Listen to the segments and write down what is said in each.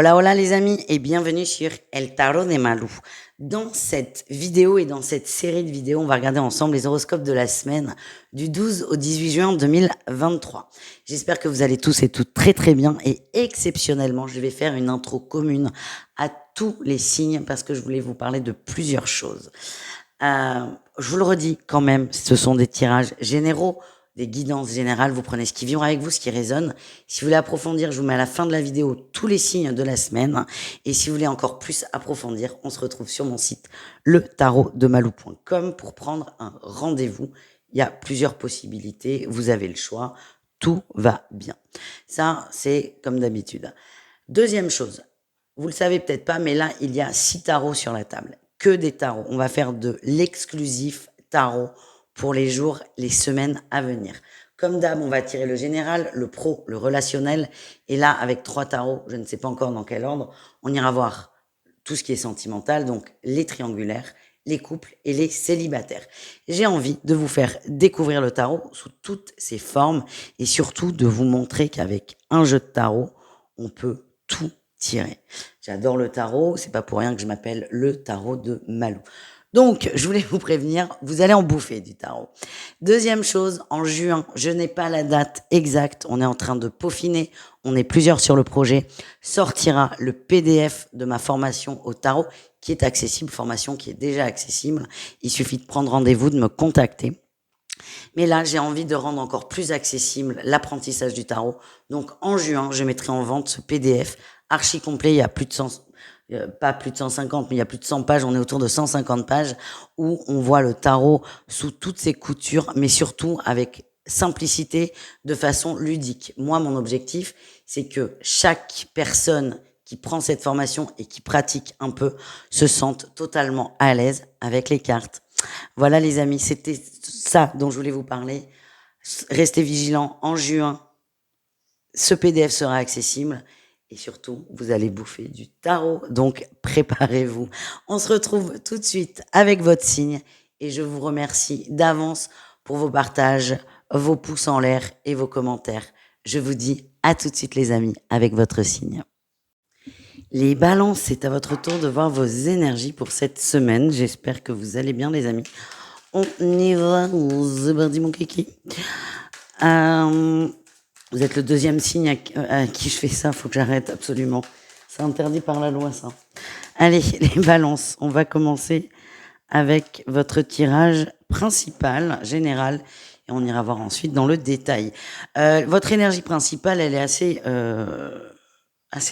Hola, hola les amis et bienvenue sur El Tarot de Malou. Dans cette vidéo et dans cette série de vidéos, on va regarder ensemble les horoscopes de la semaine du 12 au 18 juin 2023. J'espère que vous allez tous et toutes très très bien et exceptionnellement, je vais faire une intro commune à tous les signes parce que je voulais vous parler de plusieurs choses. Je vous le redis quand même, ce sont des tirages généraux, des guidances générales, vous prenez ce qui vient avec vous, ce qui résonne. Si vous voulez approfondir, je vous mets à la fin de la vidéo tous les signes de la semaine. Et si vous voulez encore plus approfondir, on se retrouve sur mon site letarotdemalou.com pour prendre un rendez-vous. Il y a plusieurs possibilités, vous avez le choix, tout va bien. Ça, c'est comme d'habitude. Deuxième chose, vous le savez peut-être pas, mais là, il y a 6 tarots sur la table. Que des tarots. On va faire de l'exclusif tarot pour les jours, les semaines à venir. Comme d'hab, on va tirer le général, le pro, le relationnel. Et là, avec 3 tarots, je ne sais pas encore dans quel ordre, on ira voir tout ce qui est sentimental, donc les triangulaires, les couples et les célibataires. J'ai envie de vous faire découvrir le tarot sous toutes ses formes et surtout de vous montrer qu'avec un jeu de tarot, on peut tout tirer. J'adore le tarot, c'est pas pour rien que je m'appelle le tarot de Malou. Donc, je voulais vous prévenir, vous allez en bouffer du tarot. Deuxième chose, en juin, je n'ai pas la date exacte, on est en train de peaufiner, on est plusieurs sur le projet, sortira le PDF de ma formation au tarot qui est accessible, formation qui est déjà accessible. Il suffit de prendre rendez-vous, de me contacter. Mais là, j'ai envie de rendre encore plus accessible l'apprentissage du tarot. Donc, en juin, je mettrai en vente ce PDF archi complet. Il y a plus de 100, pas plus de 150, mais il y a plus de 100 pages. On est autour de 150 pages où on voit le tarot sous toutes ses coutures, mais surtout avec simplicité, de façon ludique. Moi, mon objectif, c'est que chaque personne qui prend cette formation et qui pratique un peu se sente totalement à l'aise avec les cartes. Voilà les amis, c'était ça dont je voulais vous parler. Restez vigilants, en juin, ce PDF sera accessible et surtout, vous allez bouffer du tarot, donc préparez-vous. On se retrouve tout de suite avec votre signe et je vous remercie d'avance pour vos partages, vos pouces en l'air et vos commentaires. Je vous dis à tout de suite les amis avec votre signe. Les balances, c'est à votre tour de voir vos énergies pour cette semaine. J'espère que vous allez bien les amis. On y va, c'est parti mon kiki. Vous êtes le deuxième signe à qui je fais ça, faut que j'arrête absolument. C'est interdit par la loi ça. Allez, les balances, on va commencer avec votre tirage principal, général, et on ira voir ensuite dans le détail. Votre énergie principale, elle est assez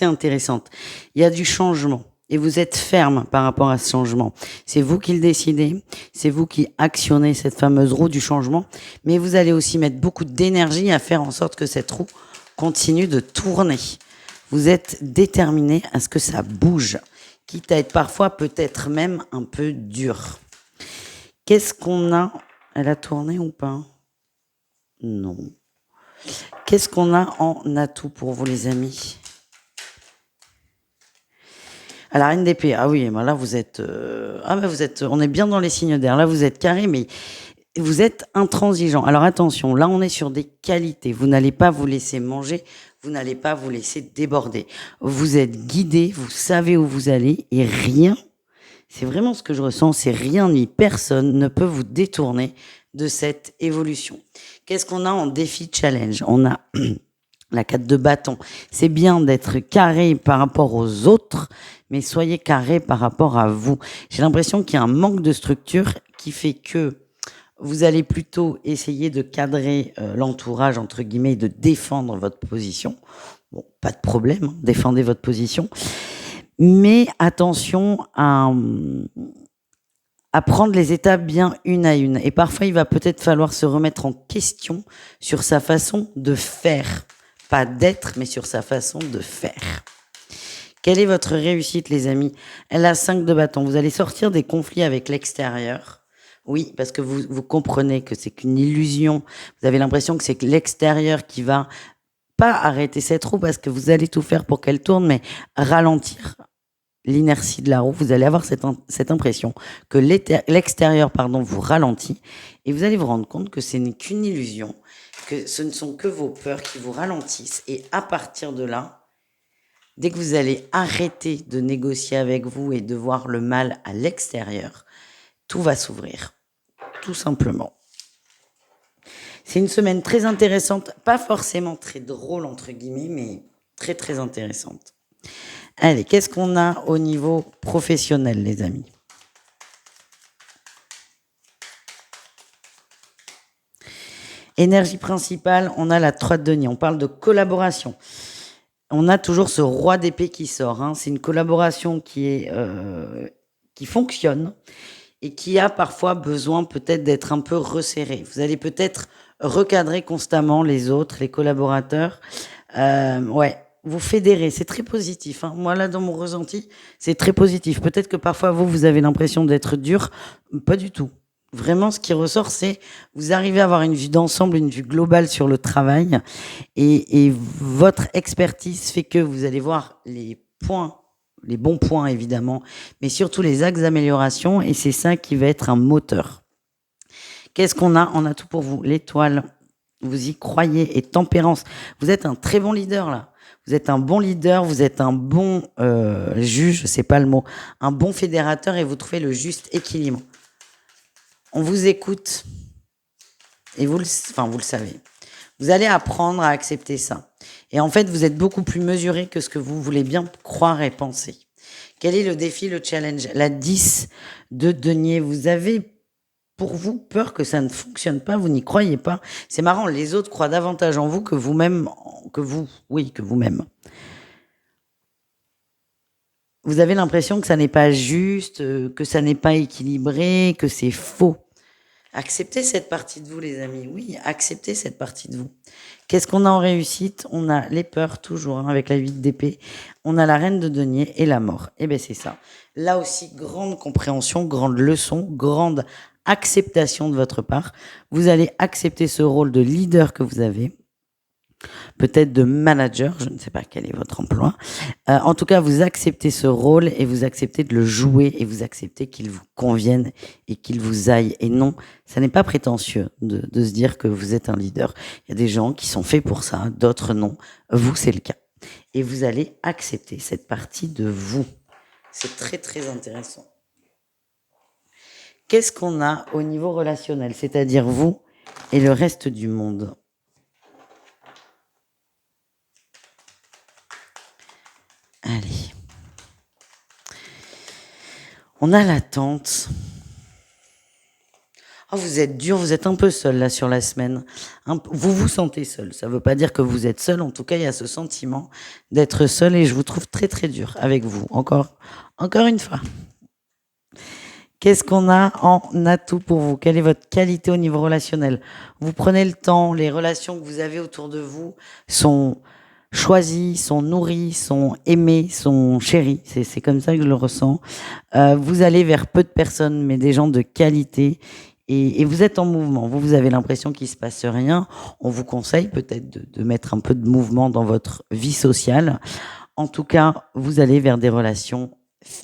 intéressante. Il y a du changement et vous êtes ferme par rapport à ce changement. C'est vous qui le décidez, c'est vous qui actionnez cette fameuse roue du changement, mais vous allez aussi mettre beaucoup d'énergie à faire en sorte que cette roue continue de tourner. Vous êtes déterminé à ce que ça bouge, quitte à être parfois peut-être même un peu dur. Qu'est-ce qu'on a? Elle a tourné ou pas? Non. Qu'est-ce qu'on a en atout pour vous les amis? À la reine d'épée, ah oui, ben là vous êtes, on est bien dans les signes d'air. Là vous êtes carré, mais vous êtes intransigeant. Alors attention, là on est sur des qualités. Vous n'allez pas vous laisser manger, vous n'allez pas vous laisser déborder. Vous êtes guidé, vous savez où vous allez et rien, c'est vraiment ce que je ressens, c'est rien ni personne ne peut vous détourner de cette évolution. Qu'est-ce qu'on a en défi challenge? On a la 4 de bâton. C'est bien d'être carré par rapport aux autres, mais soyez carré par rapport à vous. J'ai l'impression qu'il y a un manque de structure qui fait que vous allez plutôt essayer de cadrer l'entourage, entre guillemets, de défendre votre position. Bon, pas de problème, hein, défendez votre position. Mais attention à prendre les étapes bien une à une. Et parfois, il va peut-être falloir se remettre en question sur sa façon de faire. Pas d'être, mais sur sa façon de faire. Quelle est votre réussite, les amis? Elle a 5 de bâton. Vous allez sortir des conflits avec l'extérieur. Oui, parce que vous comprenez que c'est qu'une illusion. Vous avez l'impression que c'est que l'extérieur qui va pas arrêter cette roue parce que vous allez tout faire pour qu'elle tourne, mais ralentir l'inertie de la roue. Vous allez avoir cette impression que l'extérieur, vous ralentit et vous allez vous rendre compte que ce n'est qu'une illusion, que ce ne sont que vos peurs qui vous ralentissent et à partir de là, dès que vous allez arrêter de négocier avec vous et de voir le mal à l'extérieur, tout va s'ouvrir, tout simplement. C'est une semaine très intéressante, pas forcément très drôle entre guillemets, mais très très intéressante. Allez, qu'est-ce qu'on a au niveau professionnel, les amis? Énergie principale, on a la 3 de denier, on parle de collaboration. On a toujours ce roi d'épée qui sort, hein. C'est une collaboration qui fonctionne et qui a parfois besoin peut-être d'être un peu resserrée. Vous allez peut-être recadrer constamment les autres, les collaborateurs. Ouais, vous fédérez, c'est très positif, hein. Moi, là, dans mon ressenti, c'est très positif. Peut-être que parfois, vous avez l'impression d'être dur. Pas du tout. Vraiment, ce qui ressort, c'est vous arrivez à avoir une vue d'ensemble, une vue globale sur le travail. Et votre expertise fait que vous allez voir les points, les bons points évidemment, mais surtout les axes d'amélioration. Et c'est ça qui va être un moteur. Qu'est-ce qu'on a? On a tout pour vous. L'étoile, vous y croyez, et tempérance. Vous êtes un très bon leader là. Vous êtes un bon leader, vous êtes un bon juge, c'est pas le mot, un bon fédérateur et vous trouvez le juste équilibre. On vous écoute et vous le savez. Vous allez apprendre à accepter ça. Et en fait, vous êtes beaucoup plus mesuré que ce que vous voulez bien croire et penser. Quel est le défi, le challenge? La 10 de denier. Vous avez pour vous peur que ça ne fonctionne pas, vous n'y croyez pas. C'est marrant, les autres croient davantage en vous que vous-même, que vous-même. Vous avez l'impression que ça n'est pas juste, que ça n'est pas équilibré, que c'est faux. Acceptez cette partie de vous, les amis. Oui, acceptez cette partie de vous. Qu'est-ce qu'on a en réussite? On a les peurs, toujours, hein, avec la 8 d'épée. On a la reine de denier et la mort. Eh bien, c'est ça. Là aussi, grande compréhension, grande leçon, grande acceptation de votre part. Vous allez accepter ce rôle de leader que vous avez. Peut-être de manager, je ne sais pas quel est votre emploi. En tout cas, vous acceptez ce rôle et vous acceptez de le jouer et vous acceptez qu'il vous convienne et qu'il vous aille. Et non, ça n'est pas prétentieux de se dire que vous êtes un leader. Il y a des gens qui sont faits pour ça, d'autres non. Vous, c'est le cas. Et vous allez accepter cette partie de vous. C'est très, très intéressant. Qu'est-ce qu'on a au niveau relationnel, c'est-à-dire vous et le reste du monde? Allez. On a l'attente. Oh, vous êtes dur, vous êtes un peu seul là sur la semaine. Vous vous sentez seul. Ça ne veut pas dire que vous êtes seul. En tout cas, il y a ce sentiment d'être seul et je vous trouve très très dur avec vous. Encore une fois. Qu'est-ce qu'on a en atout pour vous? Quelle est votre qualité au niveau relationnel? Vous prenez le temps, les relations que vous avez autour de vous sont choisies, sont nourries, sont aimées, sont chéries. C'est comme ça que je le ressens. Vous allez vers peu de personnes, mais des gens de qualité. Et vous êtes en mouvement. Vous avez l'impression qu'il se passe rien. On vous conseille peut-être de mettre un peu de mouvement dans votre vie sociale. En tout cas, vous allez vers des relations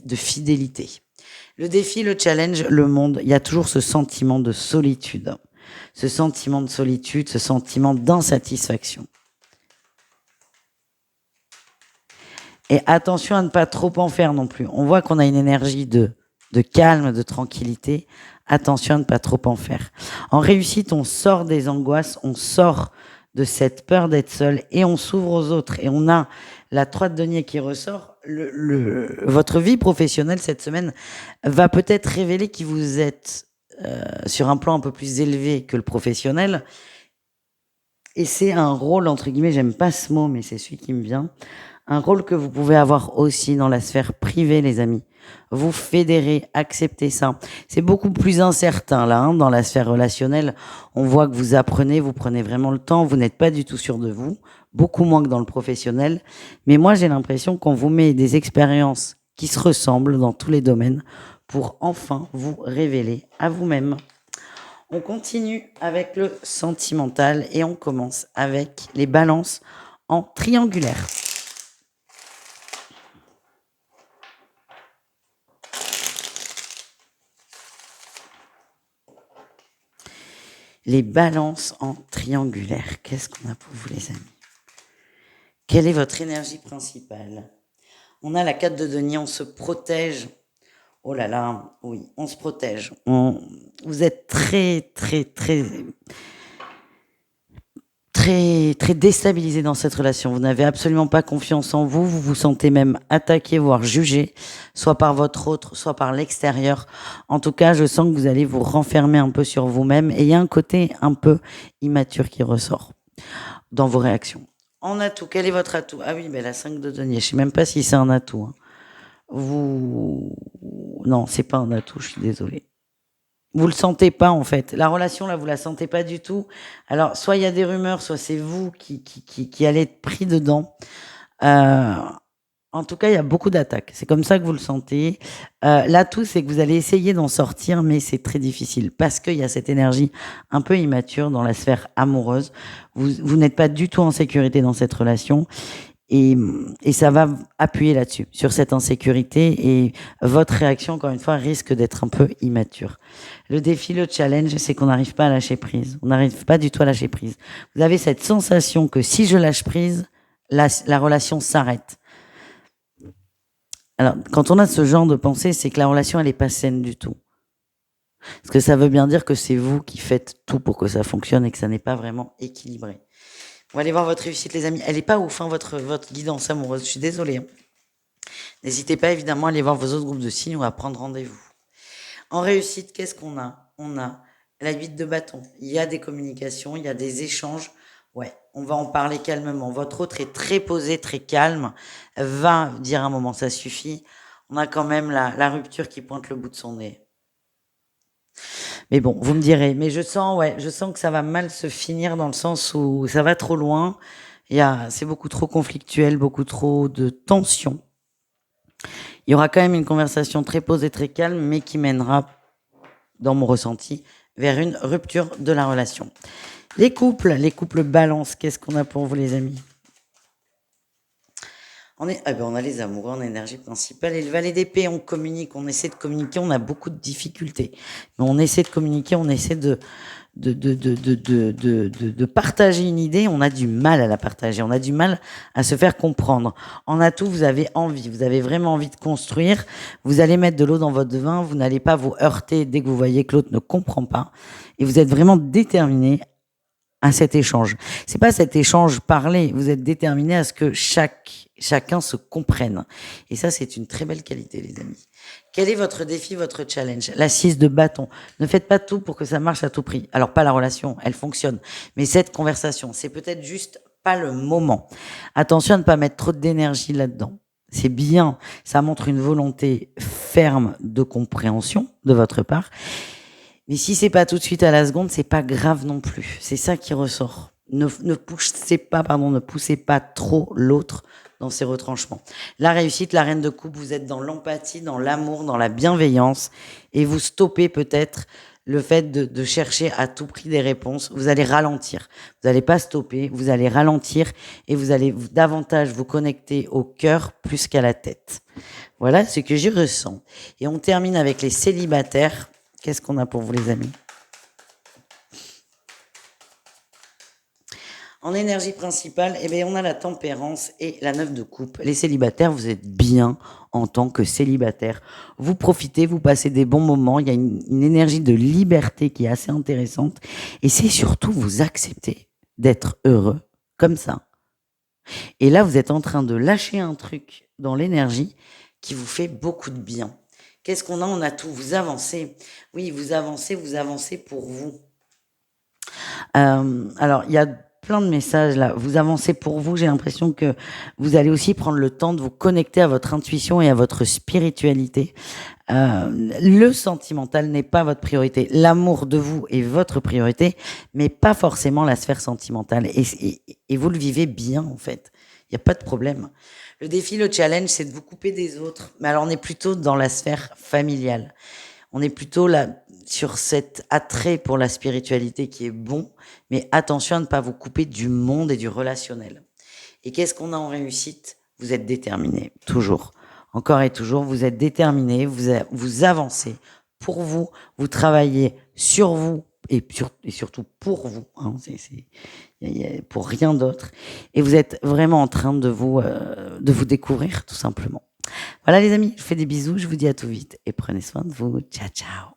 de fidélité. Le défi, le challenge, le monde, il y a toujours ce sentiment de solitude. Ce sentiment de solitude, ce sentiment d'insatisfaction. Et attention à ne pas trop en faire non plus. On voit qu'on a une énergie de calme, de tranquillité. Attention à ne pas trop en faire. En réussite, on sort des angoisses, on sort de cette peur d'être seul et on s'ouvre aux autres. Et on a la 3 de denier qui ressort. Votre vie professionnelle cette semaine va peut-être révéler que vous êtes sur un plan un peu plus élevé que le professionnel. Et c'est un rôle, entre guillemets, j'aime pas ce mot, mais c'est celui qui me vient, un rôle que vous pouvez avoir aussi dans la sphère privée, les amis. Vous fédérez, acceptez ça. C'est beaucoup plus incertain, là, hein, dans la sphère relationnelle. On voit que vous prenez vraiment le temps, vous n'êtes pas du tout sûr de vous, beaucoup moins que dans le professionnel. Mais moi, j'ai l'impression qu'on vous met des expériences qui se ressemblent dans tous les domaines pour enfin vous révéler à vous-même. On continue avec le sentimental et on commence avec les balances en triangulaire. Les balances en triangulaire. Qu'est-ce qu'on a pour vous, les amis? Quelle est votre énergie principale? On a la 4 de denier, on se protège. Oh là là, oui, on se protège. Vous êtes très déstabilisé dans cette relation. Vous n'avez absolument pas confiance en vous. Vous vous sentez même attaqué, voire jugé, soit par votre autre, soit par l'extérieur. En tout cas, je sens que vous allez vous renfermer un peu sur vous-même. Et il y a un côté un peu immature qui ressort dans vos réactions. En atout, quel est votre atout? Ah oui, mais la 5 de denier. Je sais même pas si c'est un atout, hein. Non, c'est pas un atout, je suis désolée. Vous le sentez pas, en fait. La relation, là, vous la sentez pas du tout. Alors, soit il y a des rumeurs, soit c'est vous qui allez être pris dedans. Euh, En tout cas, il y a beaucoup d'attaques. C'est comme ça que vous le sentez. L'atout, c'est que vous allez essayer d'en sortir, mais c'est très difficile parce qu'il y a cette énergie un peu immature dans la sphère amoureuse. Vous n'êtes pas du tout en sécurité dans cette relation. Et ça va appuyer là-dessus, sur cette insécurité, et votre réaction, encore une fois, risque d'être un peu immature. Le défi, le challenge, c'est qu'on n'arrive pas à lâcher prise. On n'arrive pas du tout à lâcher prise. Vous avez cette sensation que si je lâche prise, la relation s'arrête. Alors, quand on a ce genre de pensée, c'est que la relation, elle n'est pas saine du tout. Parce que ça veut bien dire que c'est vous qui faites tout pour que ça fonctionne et que ça n'est pas vraiment équilibré. On va aller voir votre réussite, les amis. Elle est pas ouf, hein, votre guidance amoureuse. Je suis désolée, hein. N'hésitez pas évidemment à aller voir vos autres groupes de signes ou à prendre rendez-vous. En réussite, qu'est-ce qu'on a? On a la 8 de bâton. Il y a des communications, il y a des échanges. Ouais, on va en parler calmement. Votre autre est très posé, très calme. Va dire un moment, ça suffit. On a quand même la rupture qui pointe le bout de son nez. Mais bon, vous me direz. Mais je sens que ça va mal se finir dans le sens où ça va trop loin. C'est beaucoup trop conflictuel, beaucoup trop de tension. Il y aura quand même une conversation très posée, très calme, mais qui mènera, dans mon ressenti, vers une rupture de la relation. Les couples balance, qu'est-ce qu'on a pour vous, les amis? On a les amoureux en énergie principale et le valet d'épée, on communique, on essaie de communiquer, on a beaucoup de difficultés. Mais on essaie de communiquer, on essaie de partager une idée, on a du mal à la partager, on a du mal à se faire comprendre. En atout, vous avez envie, vous avez vraiment envie de construire, vous allez mettre de l'eau dans votre vin, vous n'allez pas vous heurter dès que vous voyez que l'autre ne comprend pas, et vous êtes vraiment déterminé à cet échange. C'est pas cet échange parlé, vous êtes déterminé à ce que chacun se comprenne. Et ça, c'est une très belle qualité, les amis. Quel est votre défi, votre challenge? La 6 de bâton. Ne faites pas tout pour que ça marche à tout prix. Alors, pas la relation, elle fonctionne. Mais cette conversation, c'est peut-être juste pas le moment. Attention à ne pas mettre trop d'énergie là-dedans. C'est bien, ça montre une volonté ferme de compréhension de votre part. Mais si c'est pas tout de suite à la seconde, c'est pas grave non plus. C'est ça qui ressort. Ne poussez pas trop l'autre dans ses retranchements. La réussite, la reine de coupe, vous êtes dans l'empathie, dans l'amour, dans la bienveillance, et vous stoppez peut-être le fait de chercher à tout prix des réponses. Vous allez ralentir. Vous n'allez pas stopper, vous allez ralentir et vous allez davantage vous connecter au cœur plus qu'à la tête. Voilà ce que j'y ressens. Et on termine avec les célibataires. Qu'est-ce qu'on a pour vous, les amis? En énergie principale, on a la tempérance et la 9 de coupe. Les célibataires, vous êtes bien en tant que célibataire. Vous profitez, vous passez des bons moments. Il y a une énergie de liberté qui est assez intéressante. Et c'est surtout vous accepter d'être heureux comme ça. Et là, vous êtes en train de lâcher un truc dans l'énergie qui vous fait beaucoup de bien. Qu'est-ce qu'on a? On a tout. Vous avancez. Oui, vous avancez pour vous. Alors, il y a plein de messages là. Vous avancez pour vous. J'ai l'impression que vous allez aussi prendre le temps de vous connecter à votre intuition et à votre spiritualité. Le sentimental n'est pas votre priorité. L'amour de vous est votre priorité, mais pas forcément la sphère sentimentale. Et vous le vivez bien, en fait. Il n'y a pas de problème. Le défi, le challenge, c'est de vous couper des autres. Mais alors, on est plutôt dans la sphère familiale. On est plutôt là sur cet attrait pour la spiritualité qui est bon, mais attention à ne pas vous couper du monde et du relationnel. Et qu'est-ce qu'on a en réussite? Vous êtes déterminé, toujours. Encore et toujours, vous êtes déterminé, vous avancez pour vous, vous travaillez sur vous et surtout pour vous, hein, pour rien d'autre. Et vous êtes vraiment en train de vous découvrir, tout simplement. Voilà les amis, je vous fais des bisous, je vous dis à tout vite et prenez soin de vous. Ciao, ciao.